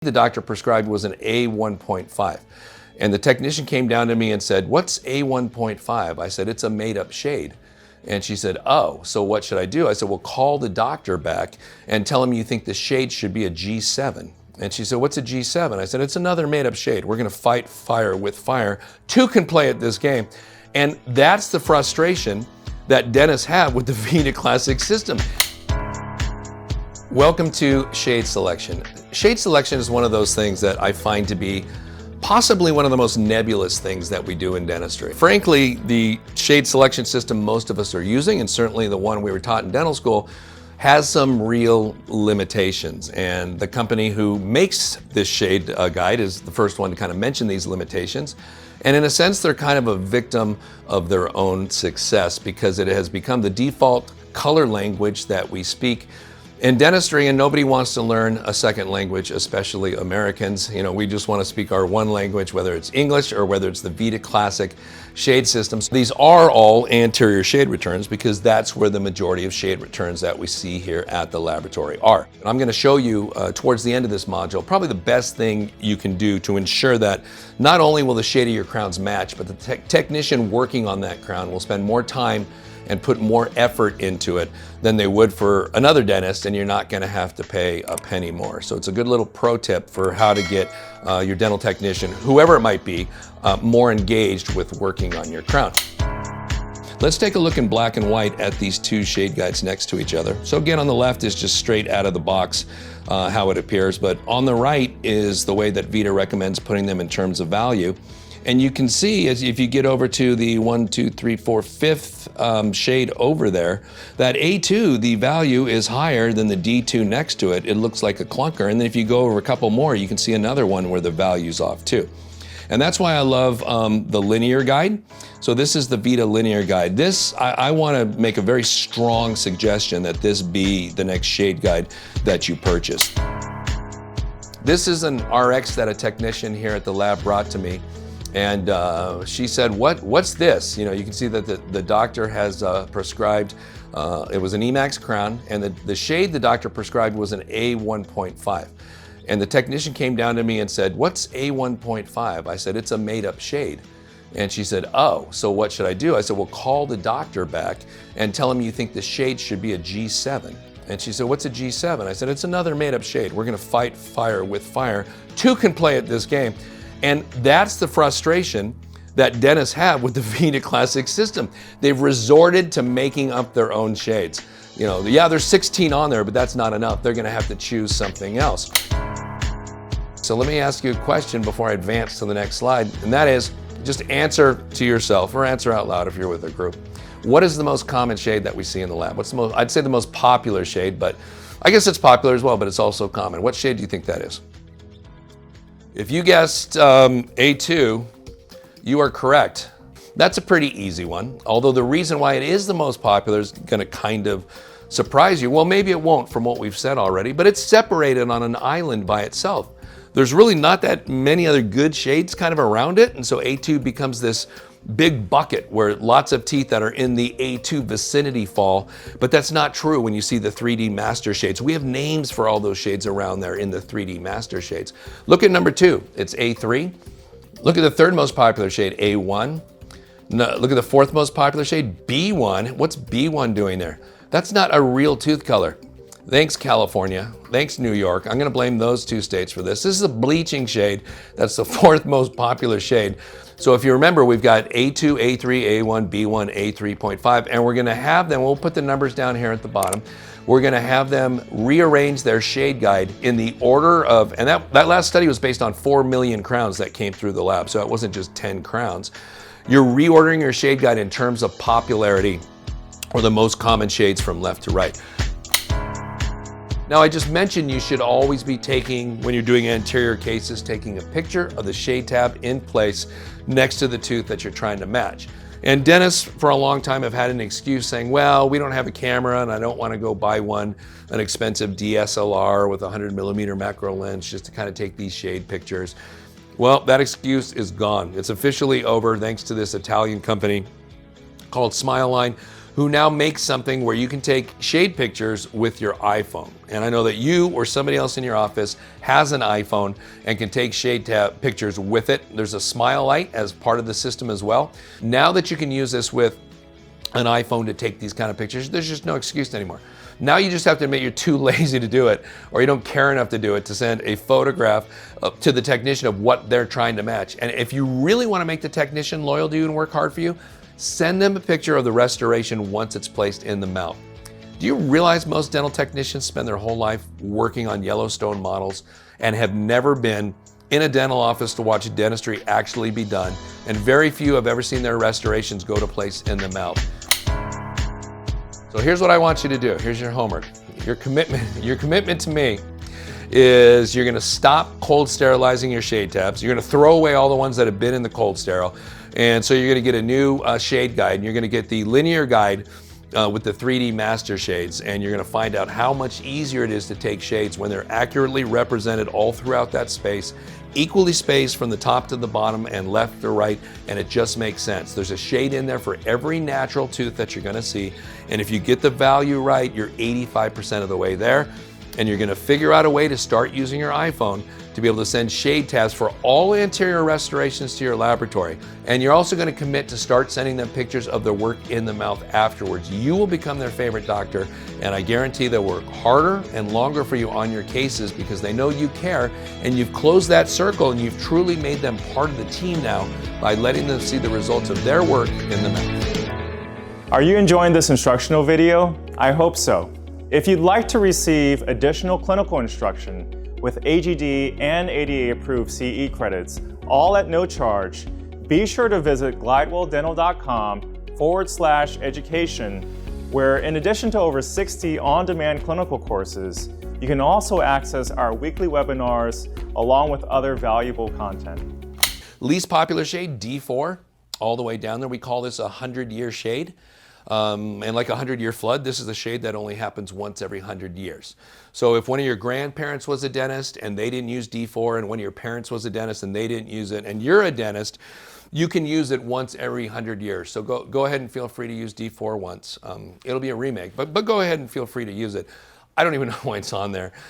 The doctor prescribed was an A1.5. And the technician came down to me and said, "What's A1.5? I said, "It's a made-up shade." And she said, "Oh, so what should I do?" I said, "Well, call the doctor back and tell him you think the shade should be a G7. And she said, "What's a G7? I said, "It's another made-up shade. We're gonna fight fire with fire. Two can play at this game." And that's the frustration that dentists have with the Vita Classic system. Welcome to shade selection. Shade selection is one of those things that I find to be possibly one of the most nebulous things that we do in dentistry. Frankly, the shade selection system most of us are using, and certainly the one we were taught in dental school, has some real limitations. And the company who makes this shade guide is the first one to kind of mention these limitations. And in a sense, they're kind of a victim of their own success because it has become the default color language that we speak in dentistry, and nobody wants to learn a second language, especially Americans. You know, we just want to speak our one language, whether it's English or whether it's the Vita Classic shade systems. These are all anterior shade returns because that's where the majority of shade returns that we see here at the laboratory are. And I'm going to show you towards the end of this module, probably the best thing you can do to ensure that not only will the shade of your crowns match, but the technician working on that crown will spend more time and put more effort into it than they would for another dentist, and you're not going to have to pay a penny more. So it's a good little pro tip for how to get your dental technician, whoever it might be, more engaged with working on your crown. Let's take a look in black and white at these two shade guides next to each other. So again, on the left is just straight out of the box how it appears, but on the right is the way that Vita recommends putting them in terms of value. And you can see, as if you get over to the 1, 2, 3, 4, 5th shade over there, that A2, the value is higher than the D2 next to it. It looks like a clunker. And then if you go over a couple more, you can see another one where the value's off too. And that's why I love the linear guide. So this is the Vita linear guide. This, I want to make a very strong suggestion that this be the next shade guide that you purchase. This is an RX that a technician here at the lab brought to me. And she said, what's this? You know, you can see that the doctor has prescribed, it was an Emax crown, and the shade the doctor prescribed was an A1.5. And the technician came down to me and said, "What's A1.5? I said, "It's a made-up shade." And she said, "Oh, so what should I do?" I said, "Well, call the doctor back and tell him you think the shade should be a G7. And she said, "What's a G7? I said, "It's another made-up shade. We're gonna fight fire with fire. Two can play at this game." And that's the frustration that dentists have with the Vita Classic system. They've resorted to making up their own shades. You know, yeah, there's 16 on there, but that's not enough. They're gonna have to choose something else. So let me ask you a question before I advance to the next slide, and that is, just answer to yourself or answer out loud if you're with a group. What is the most common shade that we see in the lab? What's the most, I'd say the most popular shade, but I guess it's popular as well, but it's also common. What shade do you think that is? If you guessed A2, you are correct. That's a pretty easy one, although the reason why it is the most popular is going to kind of surprise you. Well, maybe it won't from what we've said already, but it's separated on an island by itself. There's really not that many other good shades kind of around it, and so A2 becomes this big bucket where lots of teeth that are in the A2 vicinity fall, but that's not true when you see the 3D master shades. We have names for all those shades around there in the 3D master shades. Look at number 2, it's A3. Look at the third most popular shade, A1. No, look at the fourth most popular shade, B1. What's B1 doing there? That's not a real tooth color. Thanks, California. Thanks, New York. I'm gonna blame those two states for this. This is a bleaching shade. That's the fourth most popular shade. So if you remember, we've got A2, A3, A1, B1, A3.5, and we're gonna have them, we'll put the numbers down here at the bottom, we're gonna have them rearrange their shade guide in the order of, and that last study was based on 4 million crowns that came through the lab, so it wasn't just 10 crowns. You're reordering your shade guide in terms of popularity, or the most common shades from left to right. Now, I just mentioned you should always be taking, when you're doing anterior cases, taking a picture of the shade tab in place next to the tooth that you're trying to match. And dentists for a long time have had an excuse saying, well, we don't have a camera and I don't want to go buy an expensive DSLR with a 100mm macro lens just to kind of take these shade pictures. Well, that excuse is gone. It's officially over thanks to this Italian company called Smileline, who now makes something where you can take shade pictures with your iPhone. And I know that you or somebody else in your office has an iPhone and can take shade pictures with it. There's a smile light as part of the system as well. Now that you can use this with an iPhone to take these kind of pictures, there's just no excuse anymore. Now you just have to admit you're too lazy to do it, or you don't care enough to do it, to send a photograph to the technician of what they're trying to match. And if you really want to make the technician loyal to you and work hard for you, send them a picture of the restoration once it's placed in the mouth. Do you realize most dental technicians spend their whole life working on Yellowstone models and have never been in a dental office to watch dentistry actually be done? And very few have ever seen their restorations go to place in the mouth. So here's what I want you to do. Here's your homework. Your commitment to me is you're gonna stop cold sterilizing your shade tabs. You're gonna throw away all the ones that have been in the cold sterile. And so you're gonna get a new shade guide, and you're gonna get the linear guide with the 3D master shades, and you're gonna find out how much easier it is to take shades when they're accurately represented all throughout that space, equally spaced from the top to the bottom and left to right, and it just makes sense. There's a shade in there for every natural tooth that you're gonna see, and if you get the value right, you're 85% of the way there, and you're gonna figure out a way to start using your iPhone to be able to send shade tabs for all anterior restorations to your laboratory. And you're also gonna commit to start sending them pictures of their work in the mouth afterwards. You will become their favorite doctor, and I guarantee they'll work harder and longer for you on your cases because they know you care, and you've closed that circle and you've truly made them part of the team now by letting them see the results of their work in the mouth. Are you enjoying this instructional video? I hope so. If you'd like to receive additional clinical instruction with AGD and ADA approved CE credits, all at no charge, be sure to visit glidewelldental.com/education, where in addition to over 60 on-demand clinical courses, you can also access our weekly webinars along with other valuable content. Least popular shade, D4, all the way down there. We call this a 100-year shade. And like a 100-year flood, this is a shade that only happens once every 100 years. So if one of your grandparents was a dentist and they didn't use D4, and one of your parents was a dentist and they didn't use it, and you're a dentist, you can use it once every 100 years. So go ahead and feel free to use D4 once. It'll be a remake, but go ahead and feel free to use it. I don't even know why it's on there.